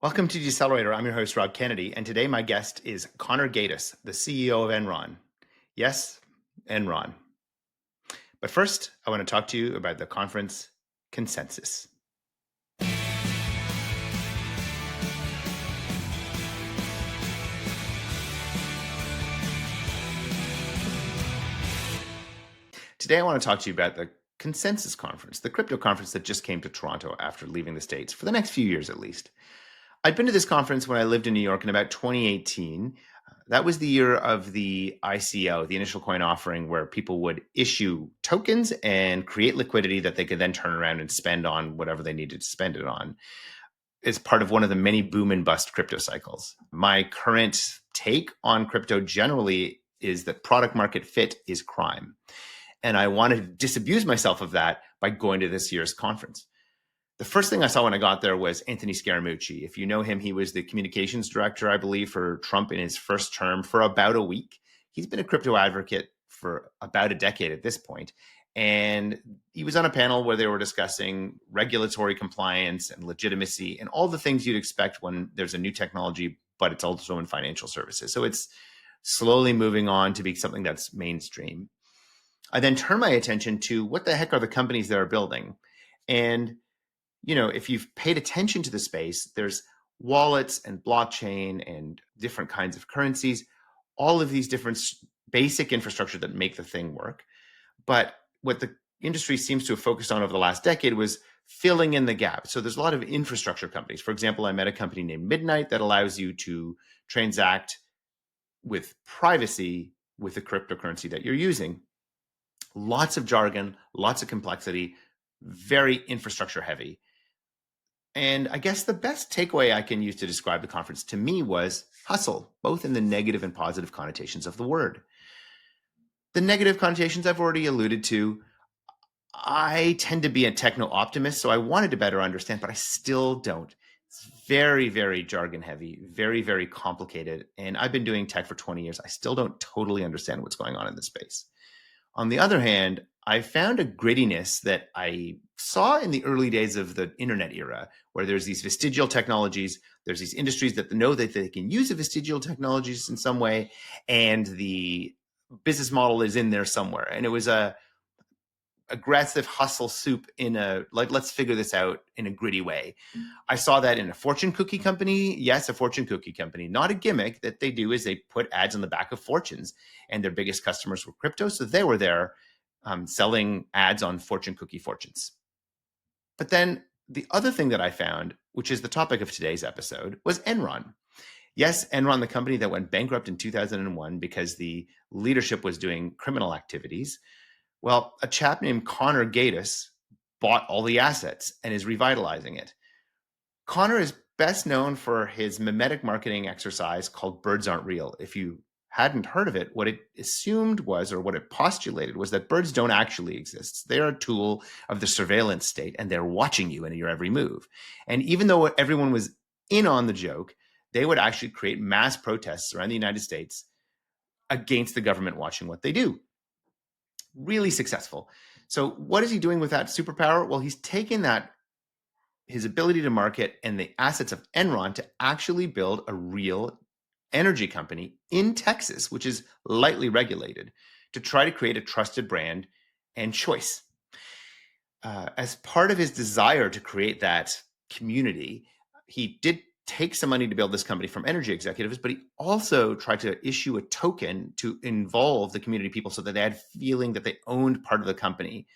Welcome to Decelerator. I'm your host, Rob Kennedy, and today my guest is Connor Gaydos, the CEO of Enron. Yes, Enron. But first, I want to talk to you about the conference consensus. Today, I want to talk to you about the consensus conference, the crypto conference that just came to Toronto after leaving the States, for the next few years at least. I'd been to this conference when I lived in New York in about 2018. That was the year of the ICO, the initial coin offering, where people would issue tokens and create liquidity that they could then turn around and spend on whatever they needed to spend it on. It's part of one of the many boom and bust crypto cycles. My current take on crypto generally is that product market fit is crime. And I wanted to disabuse myself of that by going to this year's conference. The first thing I saw when I got there was Anthony Scaramucci. If you know him, he was the communications director, I believe, for Trump in his first term for about a week. He's been a crypto advocate for about a decade at this point. And he was on a panel where they were discussing regulatory compliance and legitimacy and all the things you'd expect when there's a new technology, but it's also in financial services. So it's slowly moving on to be something that's mainstream. I then turn my attention to what the heck are the companies that are building? And if you've paid attention to the space, there's wallets and blockchain and different kinds of currencies, all of these different basic infrastructure that make the thing work. But what the industry seems to have focused on over the last decade was filling in the gap. So there's a lot of infrastructure companies. For example, I met a company named Midnight that allows you to transact with privacy with the cryptocurrency that you're using. Lots of jargon, lots of complexity, very infrastructure heavy. And I guess the best takeaway I can use to describe the conference to me was hustle, both in the negative and positive connotations of the word. The negative connotations I've already alluded to. I tend to be a techno optimist, so I wanted to better understand, but I still don't. It's very, very jargon heavy, very, very complicated. And I've been doing tech for 20 years. I still don't totally understand what's going on in this space. On the other hand, I found a grittiness that I saw in the early days of the internet era, where there's these vestigial technologies, there's these industries that know that they can use the vestigial technologies in some way, and the business model is in there somewhere. And it was a aggressive hustle soup in let's figure this out in a gritty way. I saw that in a fortune cookie company. Yes, a fortune cookie company, not a gimmick. That they do is they put ads on the back of fortunes, and their biggest customers were crypto. So they were there selling ads on fortune cookie fortunes. But then the other thing that I found, which is the topic of today's episode, was Enron. Yes, Enron, the company that went bankrupt in 2001 because the leadership was doing criminal activities. Well, a chap named Connor Gaydos bought all the assets and is revitalizing it. Connor is best known for his memetic marketing exercise called Birds Aren't Real. If you hadn't heard of it, what it assumed was, or what it postulated was, that birds don't actually exist. They're a tool of the surveillance state, and they're watching you in your every move. And even though everyone was in on the joke, they would actually create mass protests around the United States against the government watching what they do. Really successful. So what is he doing with that superpower? Well, he's taken his ability to market and the assets of Enron to actually build a real energy company in Texas, which is lightly regulated, to try to create a trusted brand and choice. As part of his desire to create that community, he did take some money to build this company from energy executives, but he also tried to issue a token to involve the community people so that they had feeling that they owned part of the company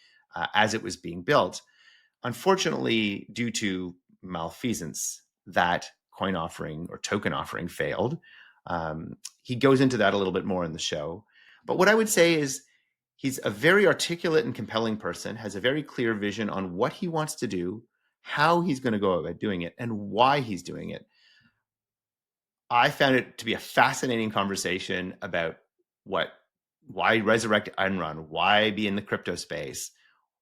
as it was being built. Unfortunately, due to malfeasance, that coin offering or token offering failed. He goes into that a little bit more in the show. But what I would say is he's a very articulate and compelling person, has a very clear vision on what he wants to do, how he's going to go about doing it, and why he's doing it. I found it to be a fascinating conversation about why resurrect Enron, why be in the crypto space,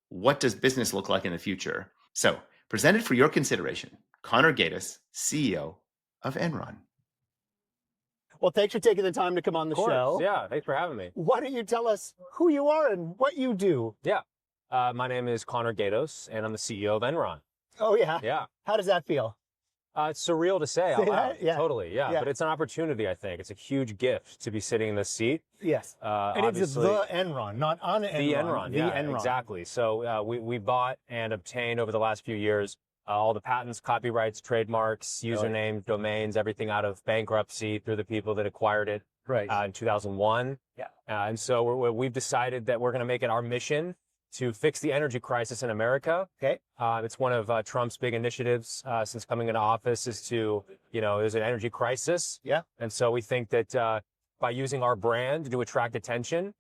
what does business look like in the future. So, presented for your consideration, Connor Gaydos, CEO of Enron. Well, thanks for taking the time to come on the show. Yeah, thanks for having me. Why don't you tell us who you are and what you do? Yeah, my name is Connor Gaydos, and I'm the CEO of Enron. Oh, yeah? Yeah. How does that feel? It's surreal to say out loud. Yeah. Totally, yeah. Yeah. But it's an opportunity, I think. It's a huge gift to be sitting in this seat. Yes. And it's the Enron, not on Enron. The Enron, the yeah, Enron. exactly. So we bought and obtained over the last few years all the patents, copyrights, trademarks, usernames, domains, everything out of bankruptcy through the people that acquired it in 2001. Yeah. And so we've decided that we're going to make it our mission to fix the energy crisis in America. Okay. It's one of Trump's big initiatives since coming into office is to, there's an energy crisis. Yeah. And so we think that by using our brand to attract attention,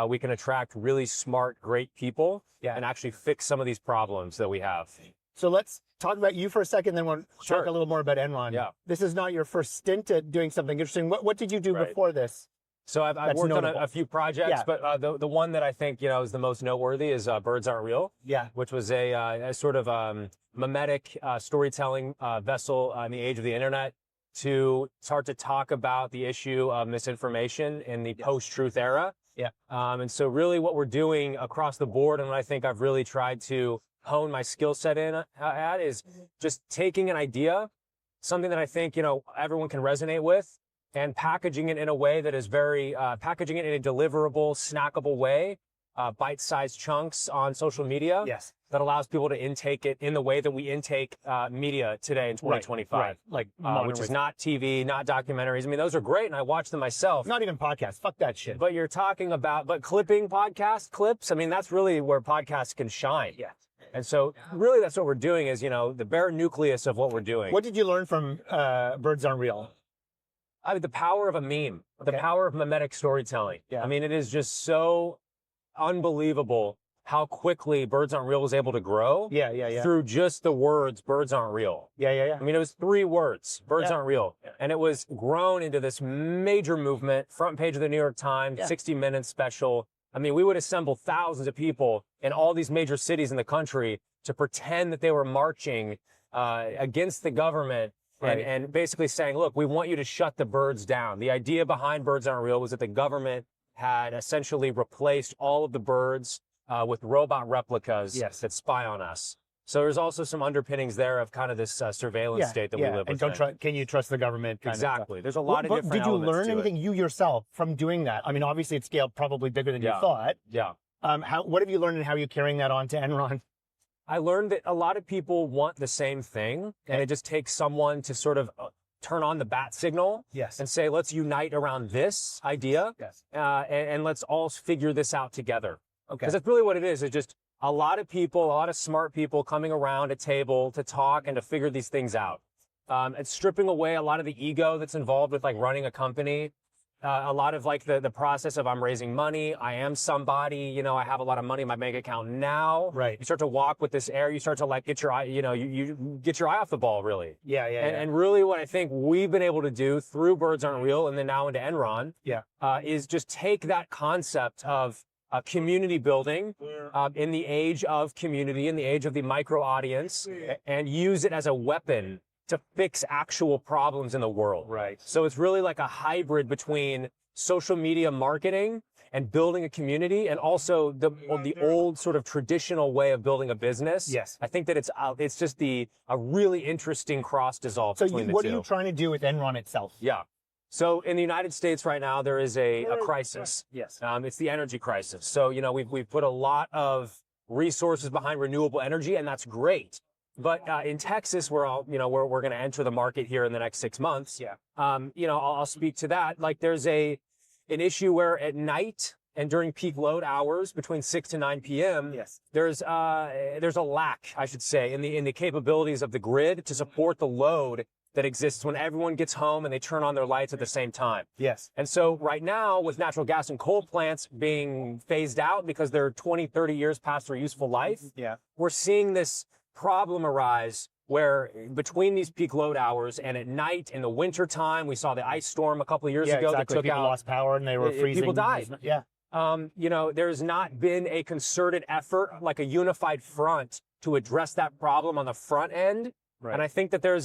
we can attract really smart, great people and actually fix some of these problems that we have. So let's talk about you for a second, then we'll talk a little more about Enron. Yeah. This is not your first stint at doing something interesting. What did you do before this? So I've worked on a few projects, but the one that I think is the most noteworthy is Birds Aren't Real. Yeah. Which was a sort of memetic storytelling vessel in the age of the internet to start to talk about the issue of misinformation in the post-truth era. Yeah. And so really what we're doing across the board, and what I think I've really tried to hone my skill set at is just taking an idea, something that I think everyone can resonate with, and packaging it in a way that is packaging it in a deliverable, snackable way, bite-sized chunks on social media. Yes. That allows people to intake it in the way that we intake media today in 2025. Right. Like, which is not TV, not documentaries. I mean, those are great, and I watch them myself. Not even podcasts. Fuck that shit. But you're talking about, clipping podcast clips, I mean, that's really where podcasts can shine. Yeah. And so really that's what we're doing is, the bare nucleus of what we're doing. What did you learn from Birds Aren't Real? I mean, the power of a meme, the power of memetic storytelling. Yeah. I mean, it is just so unbelievable how quickly Birds Aren't Real was able to grow. Yeah. Through just the words, Birds Aren't Real. Yeah. I mean, it was 3 words, Birds Aren't Real. Yeah. And it was grown into this major movement, front page of the New York Times, 60 Minutes special. I mean, we would assemble thousands of people in all these major cities in the country to pretend that they were marching against the government. And basically saying, look, we want you to shut the birds down. The idea behind Birds Aren't Real was that the government had essentially replaced all of the birds with robot replicas that spy on us. So there's also some underpinnings there of kind of this surveillance state that we live with. And can you trust the government? Exactly. There's a lot of different elements. Did you learn anything you yourself from doing that? I mean, obviously it scaled probably bigger than you thought. Yeah. What have you learned and how are you carrying that on to Enron? I learned that a lot of people want the same thing, and it just takes someone to sort of turn on the bat signal and say, let's unite around this idea, and let's all figure this out together. Okay. Because that's really what it is. It's just a lot of people, a lot of smart people coming around a table to talk and to figure these things out. It's stripping away a lot of the ego that's involved with running a company. A lot of the process of I'm raising money, I am somebody, I have a lot of money in my bank account now. Right. You start to walk with this air, you start to get your eye, you get your eye off the ball really. Yeah. And really what I think we've been able to do through Birds Aren't Real and then now into Enron is just take that concept of community building in the age of community, in the age of the micro audience, and use it as a weapon to fix actual problems in the world. Right. So it's really like a hybrid between social media marketing and building a community, and also the old sort of traditional way of building a business. Yes. I think that it's just a really interesting cross dissolve between the two. So what are you trying to do with Enron itself? Yeah. So in the United States right now, there is a crisis. Yes. It's the energy crisis. So, we've put a lot of resources behind renewable energy, and that's great. But in Texas, we're going to enter the market here in the next 6 months. Yeah. I'll speak to that. There's an issue where at night and during peak load hours between 6 to 9 p.m. There's a lack, I should say, in the capabilities of the grid to support the load that exists when everyone gets home and they turn on their lights at the same time. Yes. And so right now, with natural gas and coal plants being phased out because they're 20, 30 years past their useful life, we're seeing this problem arise where between these peak load hours and at night in the winter time, we saw the ice storm a couple of years ago that took people lost power and they were freezing. People died. Yeah. There's not been a concerted effort, like a unified front, to address that problem on the front end. Right. And I think that there's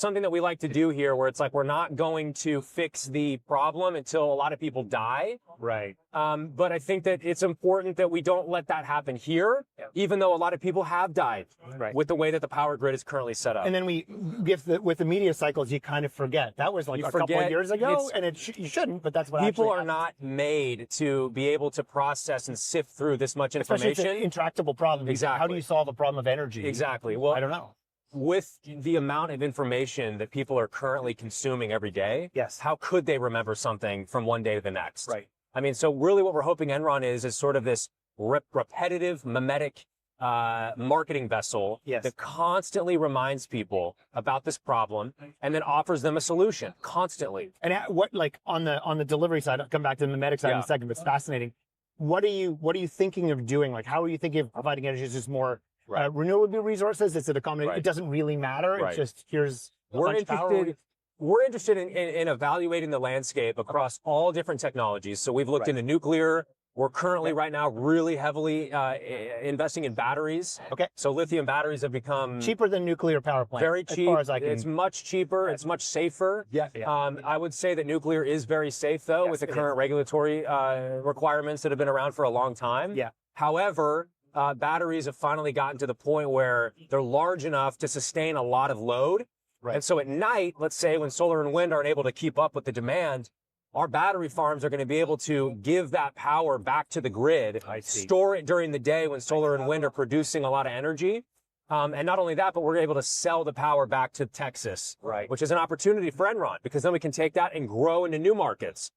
something that we like to do here where it's we're not going to fix the problem until a lot of people die. Right. But I think that it's important that we don't let that happen here. even though a lot of people have died with the way that the power grid is currently set up. And then with the media cycles, you kind of forget. That was like a couple of years ago, and you shouldn't, but that's what people actually are not made to be able to process and sift through this much information. Especially it's an intractable problem. Exactly. How do you solve a problem of energy? Exactly. Well, I don't know. With the amount of information that people are currently consuming every day, yes, how could they remember something from one day to the next? Right. I mean, so really what we're hoping Enron is sort of this repetitive, memetic marketing vessel that constantly reminds people about this problem and then offers them a solution constantly. And what, like on the delivery side, I'll come back to the memetic side in a second, but it's fascinating. What are you thinking of doing? Like, how are you thinking of providing energy? Is this more renewable resources? Is it a combination? It doesn't really matter. It's just, here's we're interested in evaluating the landscape across all different technologies. So we've looked into nuclear. We're currently right now really heavily investing in batteries. Okay. So lithium batteries have become cheaper than nuclear power plants. Very cheap. As far as I can... It's much cheaper. It's much safer. Yeah. I would say that nuclear is very safe though, with the current regulatory requirements that have been around for a long time. Yeah. However, batteries have finally gotten to the point where they're large enough to sustain a lot of load. And so at night, let's say when solar and wind aren't able to keep up with the demand, our battery farms are going to be able to give that power back to the grid, store it during the day when solar and wind are producing a lot of energy. And not only that, but we're able to sell the power back to Texas, which is an opportunity for Enron, because then we can take that and grow into new markets.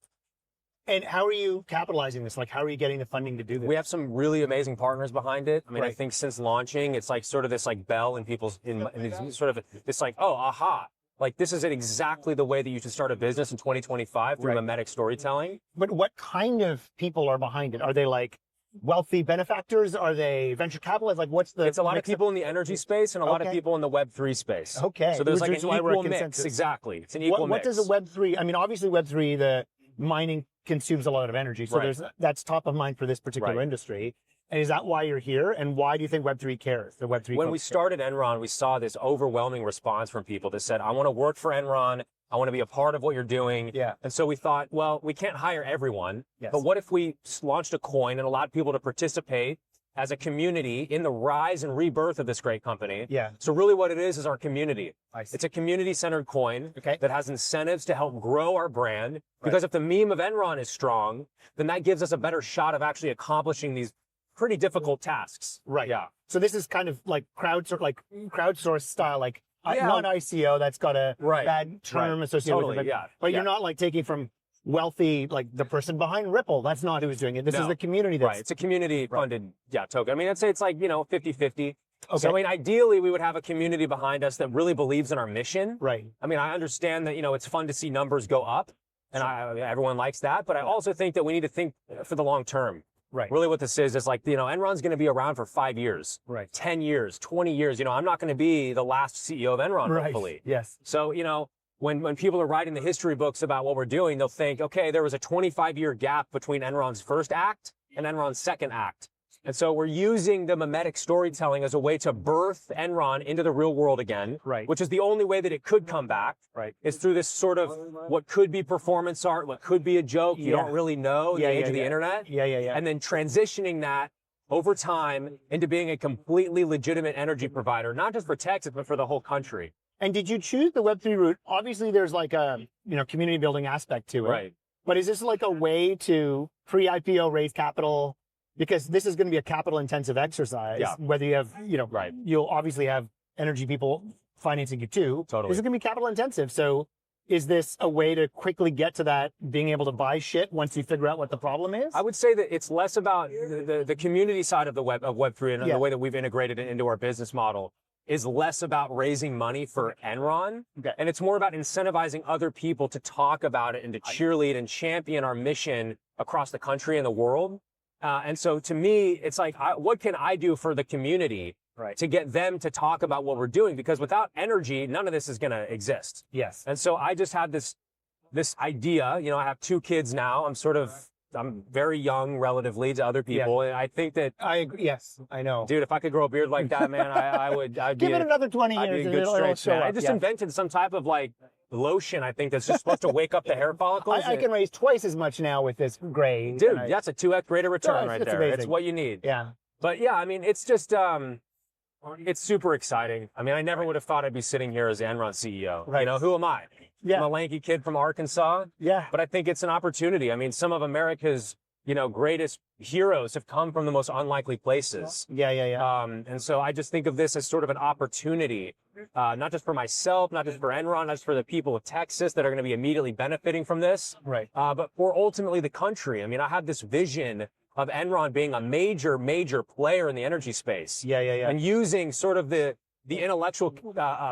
And how are you capitalizing this? Like, how are you getting the funding to do this? We have some really amazing partners behind it. I mean, I think since launching, it's like sort of this like bell in people's, in sort of this like, oh, aha. Like, this is exactly the way that you should start a business in 2025 through memetic storytelling. But what kind of people are behind it? Are they like wealthy benefactors? Are they venture capitalists? Like, what's the... It's a lot of people in the energy space and a lot of people in the Web3 space. Okay. So there's like an equal mix. Exactly. It's an equal mix. What does a Web3... I mean, obviously Web3, the mining consumes a lot of energy. So that's top of mind for this particular industry. And is that why you're here? And why do you think Web3 cares? The Web3 When we started Enron, we saw this overwhelming response from people that said, I want to work for Enron. I want to be a part of what you're doing. Yeah. And so we thought, well, we can't hire everyone. But what if we launched a coin and allowed people to participate as a community in the rise and rebirth of this great company? Yeah. So really what it is our community. I see. It's a community-centered coin that has incentives to help grow our brand. Because if the meme of Enron is strong, then that gives us a better shot of actually accomplishing these pretty difficult tasks. Right. Yeah. So this is kind of like crowdsource style, like not ICO. That's got a bad term associated with it. But you're not like taking from wealthy, like the person behind Ripple. That's not who's doing it. This is the community. That's It's a community funded token. I mean, I'd say it's like, 50-50. Okay. So I mean, ideally we would have a community behind us that really believes in our mission. Right. I mean, I understand that, it's fun to see numbers go up and everyone likes that, but I also think that we need to think for the long term. Right. Really what this is like, Enron's going to be around for 5 years, 10 years, 20 years. I'm not going to be the last CEO of Enron, hopefully. Yes. So, when people are writing the history books about what we're doing, they'll think, okay, there was a 25-year gap between Enron's first act and Enron's second act. And so we're using the memetic storytelling as a way to birth Enron into the real world again, which is the only way that it could come back, is through this sort of what could be performance art, what could be a joke, you don't really know in the age of the internet. And then transitioning that over time into being a completely legitimate energy provider, not just for Texas, but for the whole country. And did you choose the Web3 route? Obviously, there's like a community building aspect to it. Right. But is this like a way to pre-IPO raise capital? Because this is going to be a capital-intensive exercise. Yeah. Whether you have, you'll obviously have energy people financing you too. Totally. This is going to be capital-intensive. So is this a way to quickly get to that, being able to buy shit once you figure out what the problem is? I would say that it's less about the community side of Web3 and the way that we've integrated it into our business model is less about raising money for Enron. Okay. And it's more about incentivizing other people to talk about it and to cheerlead and champion our mission across the country and the world. And so to me, it's like, what can I do for the community to get them to talk about what we're doing? Because without energy, none of this is going to exist. Yes. And so I just had this idea, I have 2 kids now. I'm very young relatively to other people. And I think that yes, I know. Dude, if I could grow a beard like that, man, I'd give it another 20 years. I'd be a good stretch, man. I just invented some type of like lotion, I think, that's just supposed to wake up the hair follicles. I can raise twice as much now with this gray. Dude, that's a 2x rate of return right there. amazing. It's what you need. Yeah. But yeah, I mean, it's just, it's super exciting. I mean, I never would have thought I'd be sitting here as the Enron CEO. Right. You know, who am I? Yeah. I'm a lanky kid from Arkansas. Yeah. But I think it's an opportunity. I mean, some of America's, greatest heroes have come from the most unlikely places. Yeah. And so I just think of this as sort of an opportunity, not just for myself, not just for Enron, not just for the people of Texas that are going to be immediately benefiting from this, Right. But for ultimately the country. I mean, I have this vision of Enron being a major player in the energy space. Yeah. And using sort of the intellectual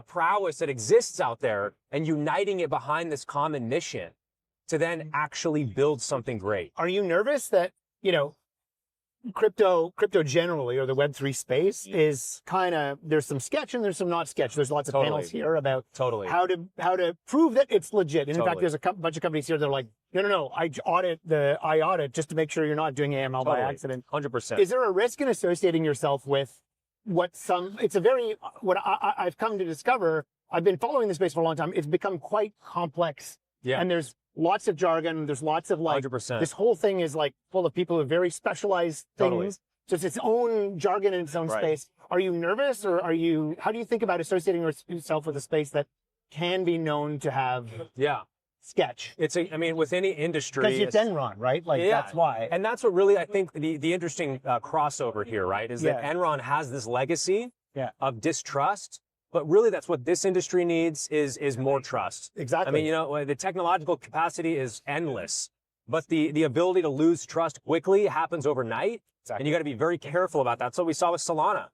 prowess that exists out there and uniting it behind this common mission to then actually build something great. Are you nervous that, crypto generally, or the Web3 space is kind of, there's some sketch and there's some not sketch. There's lots of panels here about how to prove that it's legit. And in fact, there's a bunch of companies here that are like, no, I audit just to make sure you're not doing AML by accident. 100%. Is there a risk in associating yourself with I've come to discover, I've been following this space for a long time. It's become quite complex. Yeah. And there's lots of jargon. There's lots of 100%. This whole thing is full of people with very specialized things. So it's its own jargon in its own space. Are you nervous, or how do you think about associating yourself with a space that can be known to have sketch? With any industry. Because it's Enron, right? That's why. And that's what really, I think, the interesting crossover here, right? Is that Enron has this legacy of distrust. But really, that's what this industry needs is more trust. Exactly. I mean, the technological capacity is endless, but the ability to lose trust quickly happens overnight. Exactly. And you got to be very careful about that. So we saw with Solana.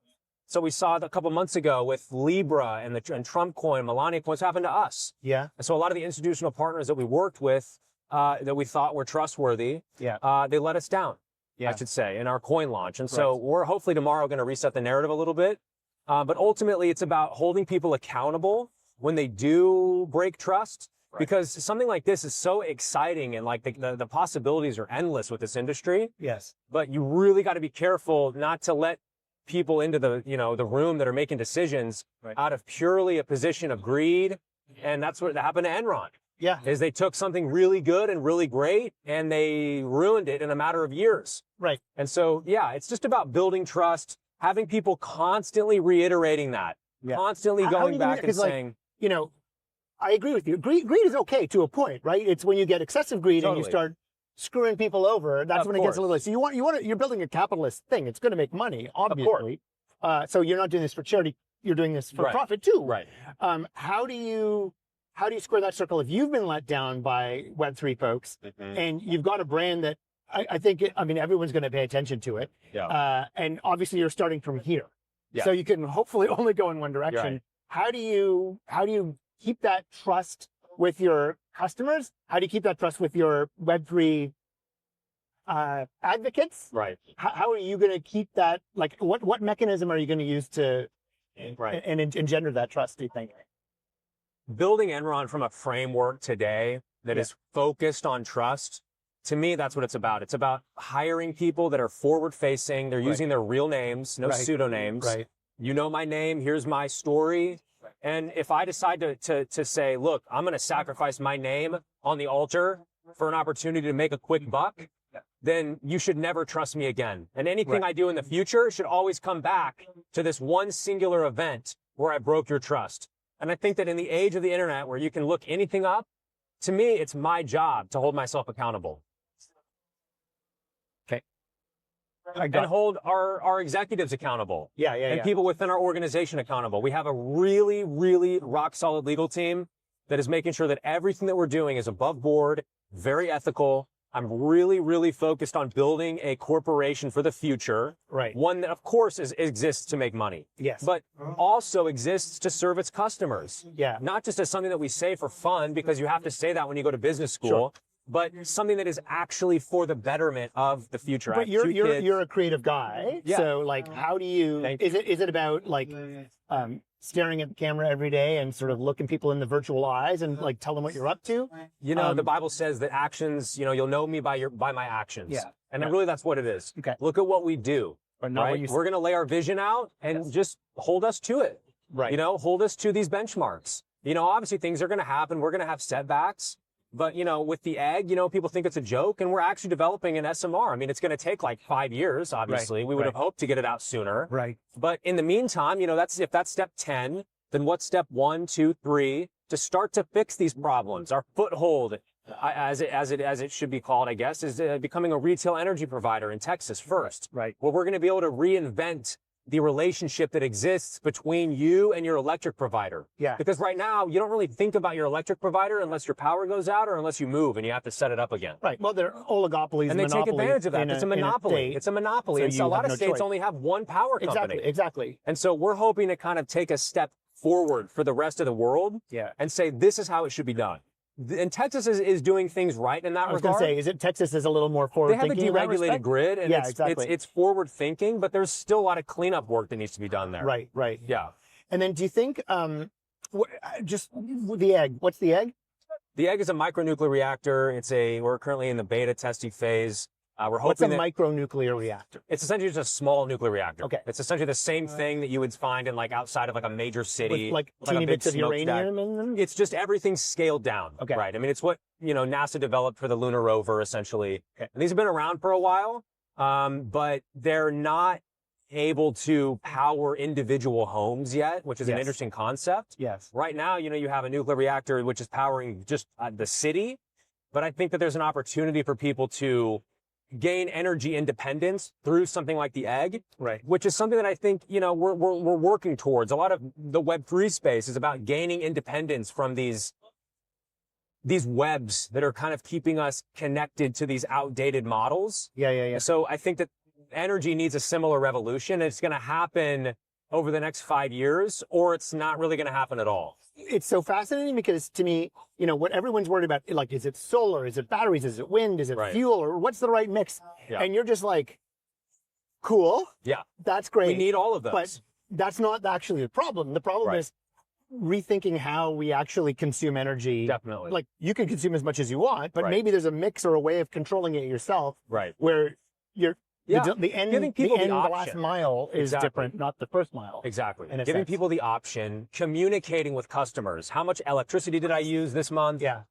So we saw it a couple months ago with Libra and Trump coin, Melania coins happened to us. Yeah. And so a lot of the institutional partners that we worked with that we thought were trustworthy, they let us down, I should say, in our coin launch. And so we're hopefully tomorrow going to reset the narrative a little bit. But ultimately, it's about holding people accountable when they do break trust, because something like this is so exciting and the possibilities are endless with this industry. Yes. But you really got to be careful not to let people into the room that are making decisions out of purely a position of greed. And that's what happened to Enron. Yeah. Is they took something really good and really great and they ruined it in a matter of years. Right. And so, it's just about building trust. Having people constantly reiterating that, constantly going back and saying, I agree with you. Greed is okay to a point, right? It's when you get excessive greed and you start screwing people over, that's when it gets a little. So you're building a capitalist thing. It's going to make money, obviously. So you're not doing this for charity. You're doing this for profit too. Right. How do you square that circle if you've been let down by Web3 folks and you've got a brand that I think everyone's going to pay attention to it. Yeah. And obviously you're starting from here. Yeah. So you can hopefully only go in one direction. Right. How do you keep that trust with your customers? How do you keep that trust with your Web3 advocates? Right. How are you going to keep that? What mechanism are you going to use to and engender that trust, do you think? Building Enron from a framework today that is focused on trust, to me, that's what it's about. It's about hiring people that are forward-facing. They're using their real names, no pseudonyms. Right. You know my name. Here's my story. And if I decide to say, look, I'm going to sacrifice my name on the altar for an opportunity to make a quick buck, then you should never trust me again. And anything I do in the future should always come back to this one singular event where I broke your trust. And I think that in the age of the internet where you can look anything up, to me, it's my job to hold myself accountable. And hold our executives accountable. And people within our organization accountable. We have a really, really rock solid legal team that is making sure that everything that we're doing is above board, very ethical. I'm really, really focused on building a corporation for the future. Right. One that, of course, exists to make money. Yes. But also exists to serve its customers. Yeah. Not just as something that we say for fun, because you have to say that when you go to business school. But something that is actually for the betterment of the future. But you're a creative guy, so how do you? Is it about staring at the camera every day and sort of looking people in the virtual eyes and tell them what you're up to? The Bible says that actions, you'll know me by my actions. Yeah, and really that's what it is. Okay, look at what we do. But not what you. We're going to lay our vision out and just hold us to it. Right. Hold us to these benchmarks. Obviously things are going to happen. We're going to have setbacks. But, with the egg, people think it's a joke, and we're actually developing an SMR. I mean, it's going to take like 5 years, obviously. Right, We would have hoped to get it out sooner. Right. But in the meantime, if that's step 10, then what's step 1, 2, 3 to start to fix these problems? Our foothold, as it should be called, I guess, is becoming a retail energy provider in Texas first. Right. Where we're going to be able to reinvent the relationship that exists between you and your electric provider. Yeah. Because right now, you don't really think about your electric provider unless your power goes out or unless you move and you have to set it up again. Right. Well, they're oligopolies. And they take advantage of that. It's a monopoly. It's a monopoly. So And so a lot of states only have one power company. Exactly. And so we're hoping to kind of take a step forward for the rest of the world and say, this is how it should be done. And Texas is doing things right in that regard. I was going to say, Texas is a little more forward-thinking? They have a deregulated grid, and it's forward-thinking, but there's still a lot of cleanup work that needs to be done there. Right. Yeah. And then do you think, just the egg, what's the egg? The egg is a micronuclear reactor. We're currently in the beta testing phase. We're hoping What's a micronuclear reactor? It's essentially just a small nuclear reactor. Okay. It's essentially the same thing that you would find in outside of a major city. With teeny bits of uranium in them? It's just everything scaled down. Okay. Right. I mean, it's what, NASA developed for the lunar rover, essentially. Okay. And these have been around for a while, but they're not able to power individual homes yet, which is an interesting concept. Yes. Right now, you have a nuclear reactor, which is powering just the city. But I think that there's an opportunity for people to gain energy independence through something like the egg, right? Which is something that I think we're working towards. A lot of the Web3 space is about gaining independence from these webs that are kind of keeping us connected to these outdated models. Yeah. So I think that energy needs a similar revolution. It's going to happen over the next 5 years, or it's not really going to happen at all. It's so fascinating because to me, what everyone's worried about, is it solar? Is it batteries? Is it wind? Is it fuel? Or what's the right mix? Yeah. And you're just like, cool. Yeah. That's great. We need all of those. But that's not actually the problem. The problem is rethinking how we actually consume energy. Definitely. You can consume as much as you want, but maybe there's a mix or a way of controlling it yourself. Right. Where you're the end, giving people the last mile is different, not the first mile. Exactly. Giving people the option, communicating with customers. How much electricity did I use this month? Yeah.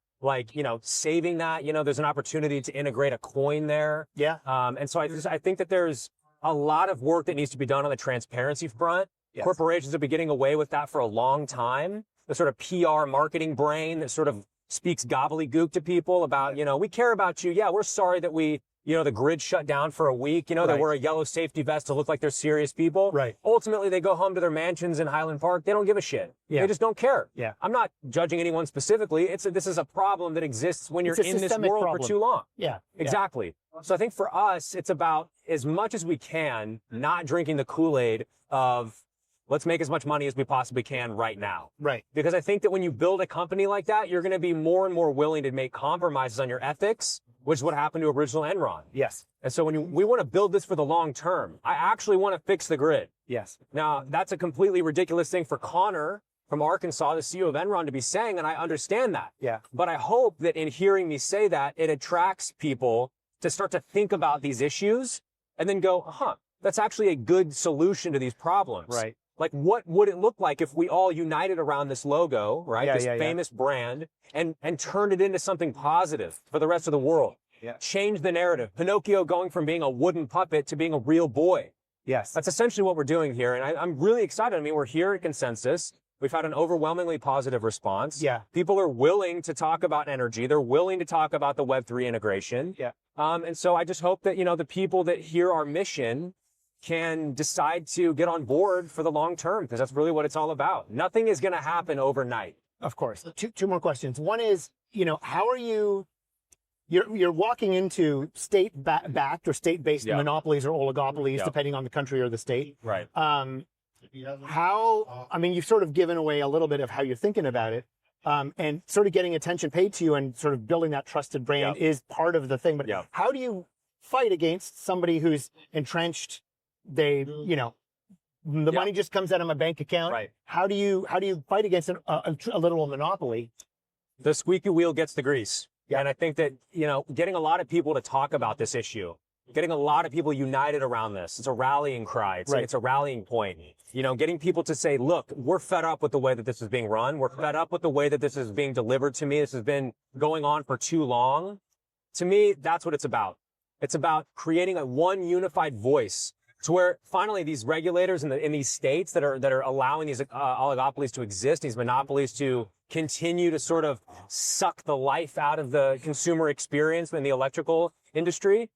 Saving that, there's an opportunity to integrate a coin there. Yeah. And so I think that there's a lot of work that needs to be done on the transparency front. Yes. Corporations have been getting away with that for a long time. The sort of PR marketing brain that sort of speaks gobbledygook to people about, we care about you. Yeah, we're sorry that the grid shut down for a week. They wear a yellow safety vest to look like they're serious people. Right. Ultimately, they go home to their mansions in Highland Park. They don't give a shit. Yeah. They just don't care. Yeah. I'm not judging anyone specifically. This is a problem that exists when you're in this world for too long. Yeah. Exactly. So I think for us, it's about as much as we can not drinking the Kool-Aid of let's make as much money as we possibly can right now. Right. Because I think that when you build a company like that, you're going to be more and more willing to make compromises on your ethics, which is what happened to original Enron. Yes. And so we want to build this for the long term. I actually want to fix the grid. Yes. Now, that's a completely ridiculous thing for Connor from Arkansas, the CEO of Enron, to be saying, and I understand that. Yeah. But I hope that in hearing me say that, it attracts people to start to think about these issues and then go, that's actually a good solution to these problems. Right. What would it look like if we all united around this logo, right? This famous brand and turned it into something positive for the rest of the world. Yeah. Change the narrative. Pinocchio going from being a wooden puppet to being a real boy. Yes. That's essentially what we're doing here. And I'm really excited. I mean, we're here at Consensus. We've had an overwhelmingly positive response. Yeah. People are willing to talk about energy. They're willing to talk about the Web3 integration. Yeah. And so I just hope that, the people that hear our mission can decide to get on board for the long term, because that's really what it's all about. Nothing is going to happen overnight. Of course. Two more questions. One is, how are you're walking into state-backed or state-based monopolies or oligopolies, depending on the country or the state. Right. You've sort of given away a little bit of how you're thinking about it. And sort of getting attention paid to you and sort of building that trusted brand is part of the thing. But how do you fight against somebody who's entrenched? The money just comes out of my bank account. Right. How do you fight against a literal monopoly? The squeaky wheel gets the grease. Yeah. And I think that, getting a lot of people to talk about this issue, getting a lot of people united around this. It's a rallying cry. It's a rallying point. Getting people to say, look, we're fed up with the way that this is being run. We're fed up with the way that this is being delivered to me. This has been going on for too long. To me, that's what it's about. It's about creating a one unified voice to where finally these regulators in these states that are allowing these oligopolies to exist, these monopolies to continue to sort of suck the life out of the consumer experience in the electrical industry.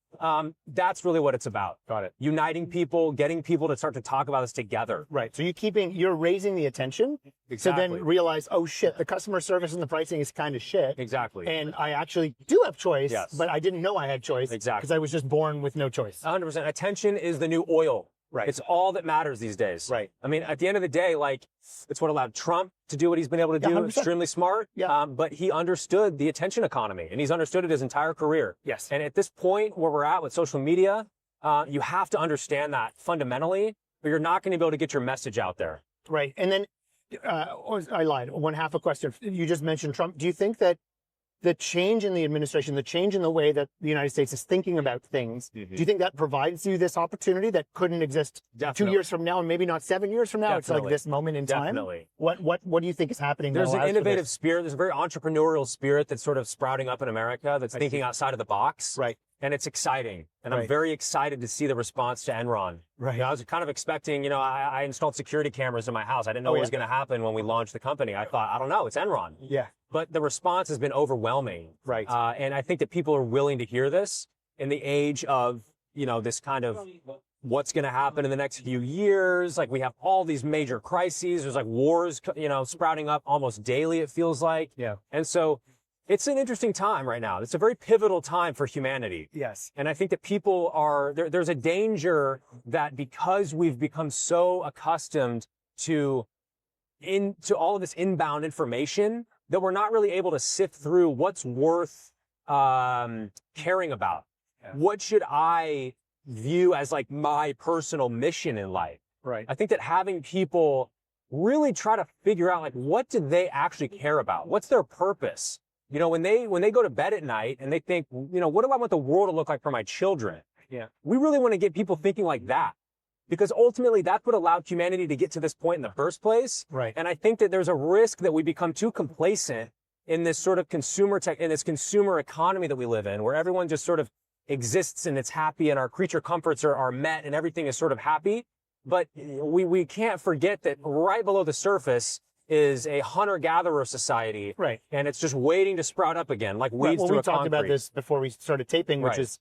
That's really what it's about. Got it. Uniting people, getting people to start to talk about this together. Right. So you're raising the attention to then realize, oh shit, the customer service and the pricing is kind of shit. Exactly. And I actually do have choice, but I didn't know I had choice. Exactly. Because I was just born with no choice. 100%. Attention is the new oil. Right. It's all that matters these days. Right. I mean, at the end of the day, it's what allowed Trump to do what he's been able to do. 100%. Extremely smart. Yeah. But he understood the attention economy, and he's understood it his entire career. Yes. And at this point where we're at with social media, you have to understand that fundamentally, or you're not going to be able to get your message out there. Right. And then I lied. One half a question. You just mentioned Trump. Do you think that the change in the administration, the change in the way that the United States is thinking about things, do you think that provides you this opportunity that couldn't exist 2 years from now and maybe not 7 years from now? Definitely. It's like this moment in time. Definitely. What do you think is happening? There's an innovative spirit. There's a very entrepreneurial spirit that's sort of sprouting up in America that's thinking outside of the box. Right. And it's exciting. And I'm very excited to see the response to Enron. Right. I was kind of expecting, I installed security cameras in my house. I didn't know what was going to happen when we launched the company. I thought, I don't know, it's Enron. Yeah. But the response has been overwhelming. Right. And I think that people are willing to hear this in the age of, this kind of what's going to happen in the next few years. Like we have all these major crises. There's like wars, sprouting up almost daily, it feels like. Yeah. And so it's an interesting time right now. It's a very pivotal time for humanity. Yes. And I think that people there's a danger that because we've become so accustomed to all of this inbound information that we're not really able to sift through what's worth caring about. Yeah. What should I view as like my personal mission in life? Right. I think that having people really try to figure out like what do they actually care about? What's their purpose? When they go to bed at night and they think, what do I want the world to look like for my children? Yeah. We really want to get people thinking like that. Because ultimately that's what allowed humanity to get to this point in the first place. Right. And I think that there's a risk that we become too complacent in this sort of in this consumer economy that we live in, where everyone just sort of exists and it's happy and our creature comforts are met and everything is sort of happy. But we can't forget that right below the surface is a hunter-gatherer society. Right. And it's just waiting to sprout up again, like weeds through a concrete. We talked about this before we started taping, which is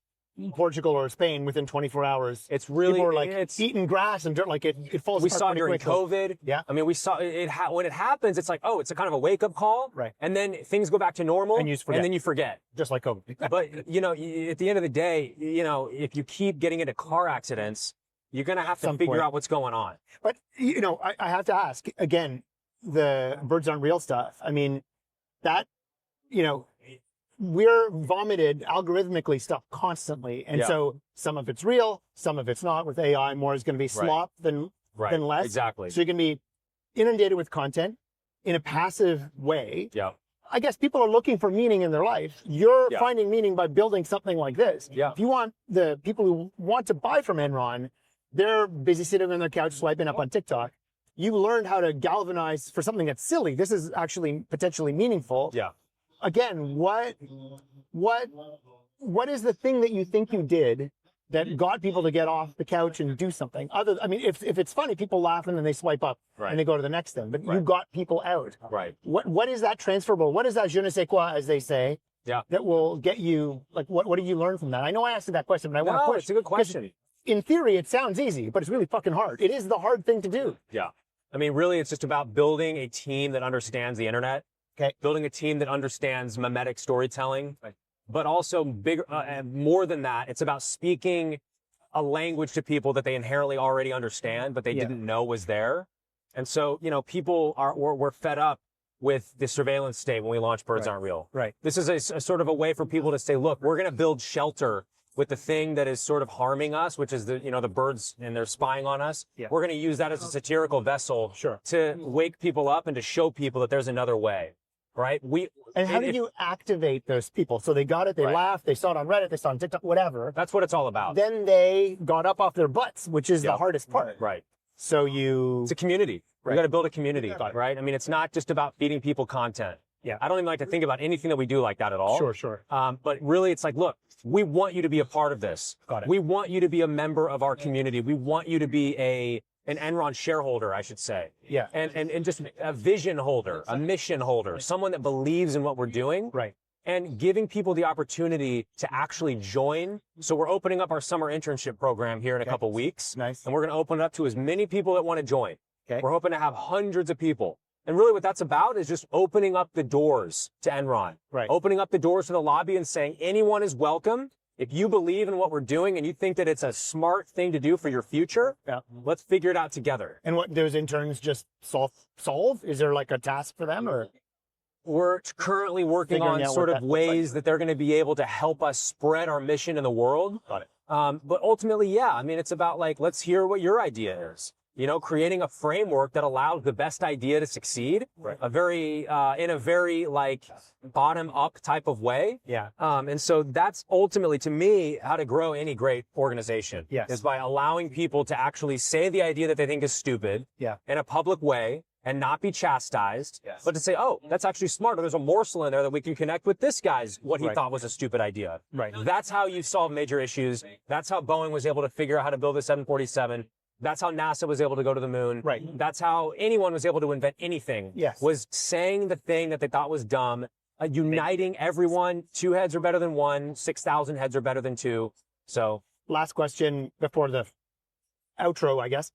Portugal or Spain within 24 hours. It's really, people are like eating grass and dirt, like it falls apart. We saw it during COVID. Yeah. I mean, we saw it, when it happens, it's like, oh, it's a kind of a wake-up call. Right. And then things go back to normal. And then you forget. Just like COVID. But, at the end of the day, if you keep getting into car accidents, you're going to have to figure out what's going on. But, I have to ask, again, the birds aren't real stuff. I mean, that, we're vomited algorithmically stuff constantly. And so some of it's real, some of it's not. With AI, more is going to be slop than less. Exactly. So you're going to be inundated with content in a passive way. Yeah. I guess people are looking for meaning in their life. You're finding meaning by building something like this. Yeah. If you want the people who want to buy from Enron, they're busy sitting on their couch swiping up on TikTok. You learned how to galvanize for something that's silly. This is actually potentially meaningful. Yeah. Again, what is the thing that you think you did that got people to get off the couch and do something? If it's funny, people laugh and then they swipe up and they go to the next thing. But you got people out. Right. What is that transferable? What is that je ne sais quoi, as they say? Yeah. That will get you, like, what did you learn from that? I know I asked you that question, but I want to push. It's a good question. In theory, it sounds easy, but it's really fucking hard. It is the hard thing to do. Yeah. I mean, really, it's just about building a team that understands the internet. Okay. Building a team that understands memetic storytelling. Right. But also bigger and more than that, it's about speaking a language to people that they inherently already understand, but they didn't know was there. And so, people we're fed up with the surveillance state when we launched Birds Aren't Real. Right. This is a sort of a way for people to say, look, we're going to build shelter with the thing that is sort of harming us, which is the birds, and they're spying on us. Yeah. We're going to use that as a satirical vessel to wake people up and to show people that there's another way. right? And how did you activate those people? So they got it, they laughed, they saw it on Reddit, they saw it on TikTok, whatever. That's what it's all about. Then they got up off their butts, which is the hardest part. Right. So it's a community. We got to build a community, right? I mean, it's not just about feeding people content. Yeah. I don't even like to think about anything that we do like that at all. Sure. But really, it's like, look, we want you to be a part of this. Got it. We want you to be a member of our community. We want you to be an Enron shareholder, I should say. Yeah. And just a vision holder, a mission holder, someone that believes in what we're doing. Right. And giving people the opportunity to actually join. So we're opening up our summer internship program here in a couple weeks. Nice. And we're going to open it up to as many people that want to join. Okay. We're hoping to have hundreds of people. And really what that's about is just opening up the doors to Enron. Right. Opening up the doors to the lobby and saying anyone is welcome. If you believe in what we're doing and you think that it's a smart thing to do for your future, let's figure it out together. And what those interns just solve? Is there like a task for them, or? We're currently working on sort of ways that they're going to be able to help us spread our mission in the world. Got it. But ultimately, I mean, it's about like, let's hear what your idea is. You know, creating a framework that allows the best idea to succeed. Right. In a very like bottom up type of way. Yeah. And so that's ultimately, to me, how to grow any great organization. Yes. Is by allowing people to actually say the idea that they think is stupid. Yeah. In a public way. And not be chastised, but to say, oh, that's actually smart. Or there's a morsel in there that we can connect with this guy's, what he thought was a stupid idea. Right. That's how you solve major issues. That's how Boeing was able to figure out how to build a 747. That's how NASA was able to go to the moon. Right. That's how anyone was able to invent anything. Yes. Was saying the thing that they thought was dumb, uniting everyone. 2 heads are better than 1. 6,000 heads are better than 2. So. Last question before the outro, I guess.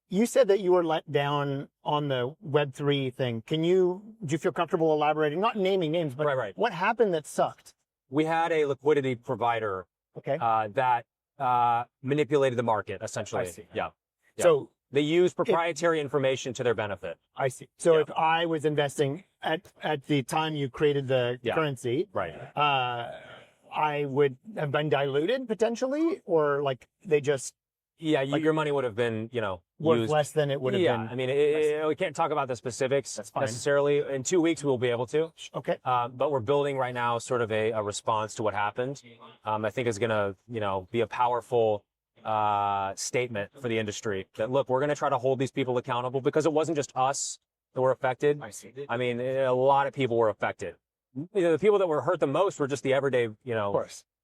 You said that you were let down on the Web3 thing. Do you feel comfortable elaborating? Not naming names, but what happened that sucked? We had a liquidity provider that manipulated the market, essentially. I see. Yeah. So they use proprietary information to their benefit. I see. So if I was investing at the time you created the currency, I would have been diluted potentially, or like they just your money would have been, worth used less than it would have been. I mean, we can't talk about the specifics necessarily. In 2 weeks, we'll be able to. Okay. But we're building right now sort of a response to what happened. I think is going to, be a powerful statement for the industry that, look, we're going to try to hold these people accountable because it wasn't just us that were affected. I mean, a lot of people were affected. The people that were hurt the most were just the everyday,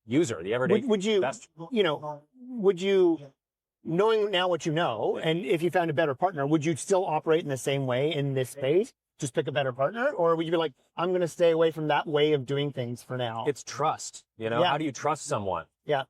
user, the everyday. Would you, knowing now what you know, and if you found a better partner, would you still operate in the same way in this space? Just pick a better partner? Or would you be like, I'm going to stay away from that way of doing things for now? It's trust, How do you trust someone? Yeah.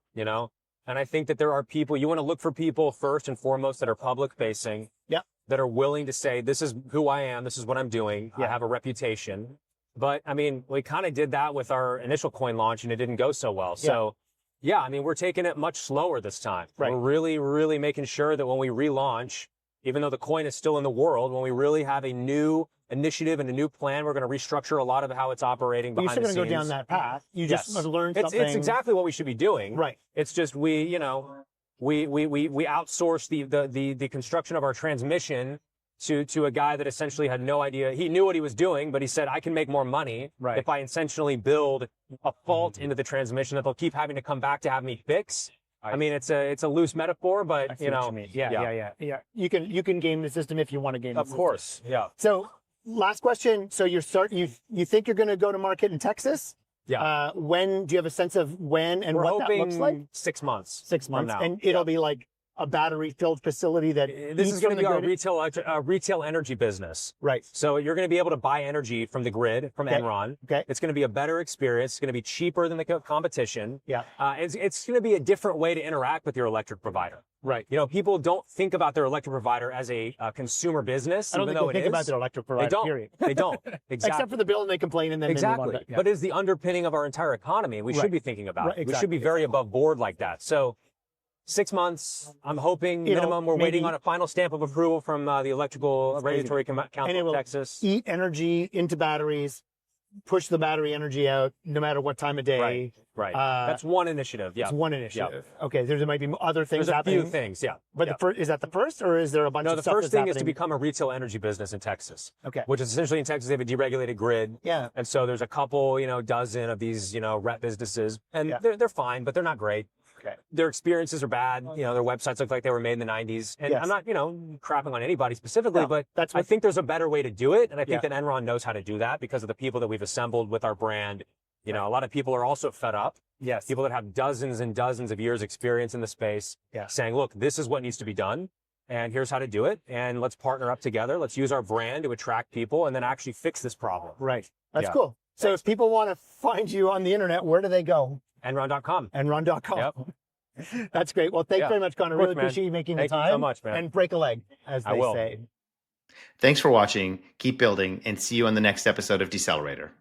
And I think that there are people, you want to look for people first and foremost that are public facing. Yeah. That are willing to say, this is who I am. This is what I'm doing. I have a reputation. But I mean, we kind of did that with our initial coin launch and it didn't go so well. So I mean, we're taking it much slower this time. Right. We're really, really making sure that when we relaunch, even though the coin is still in the world, when we really have a new initiative and a new plan, we're going to restructure a lot of how it's operating behind the scenes. You're still going to go down that path. You just have learned something. It's exactly what we should be doing. Right. It's just we outsourced the construction of our transmission to a guy that essentially had no idea. He knew what he was doing, but he said, I can make more money if I intentionally build a fault into the transmission that they'll keep having to come back to have me fix. I mean, it's a loose metaphor, but what you mean. Yeah. You can game the system if you want to game the system. Of course. Yeah. So last question. So you think you're going to go to market in Texas? Yeah. When do you have a sense of when and what that looks like? 6 months. 6 months. From now. And it'll be like a battery-filled facility that this is going to be our retail energy business. Right. So you're going to be able to buy energy from the grid, from Enron. Okay. It's going to be a better experience. It's going to be cheaper than the competition. Yeah. It's going to be a different way to interact with your electric provider. Right. People don't think about their electric provider as a consumer business. I don't think they think about their electric provider. They don't. Period. They don't. Exactly. Except for the bill, and they complain, and then exactly. They move on. But it's the underpinning of our entire economy. We should be thinking about it. Exactly. We should be very above board like that. So 6 months, I'm hoping minimum. We're waiting on a final stamp of approval from the Electrical Regulatory Council of Texas. Eat energy into batteries. push the battery energy out no matter what time of day. Right. That's one initiative. Yeah. It's one initiative. Yeah. Okay. There might be other things There's happening. A few things. Yeah. But is that the first, or is there a bunch of stuff? No, the first thing happening? is to become a retail energy business in Texas. Okay. Which is essentially in Texas, they have a deregulated grid. Yeah. And so there's a couple, dozen of these, rep businesses, and they're fine, but they're not great. Okay. Their experiences are bad. Their websites look like they were made in the 90s. And I'm not, crapping on anybody specifically, but I think there's a better way to do it. And I think that Enron knows how to do that because of the people that we've assembled with our brand. A lot of people are also fed up. Yes. People that have dozens and dozens of years experience in the space saying, look, this is what needs to be done. And here's how to do it. And let's partner up together. Let's use our brand to attract people and then actually fix this problem. Right. That's cool. So if people want to find you on the internet, where do they go? Enron.com. Enron.com. Yep. That's great. Well, thanks very much, Connor. Really appreciate you making the time. Thank you so much, man. And break a leg, as they say. Thanks for watching. Keep building, and see you on the next episode of Decelerator.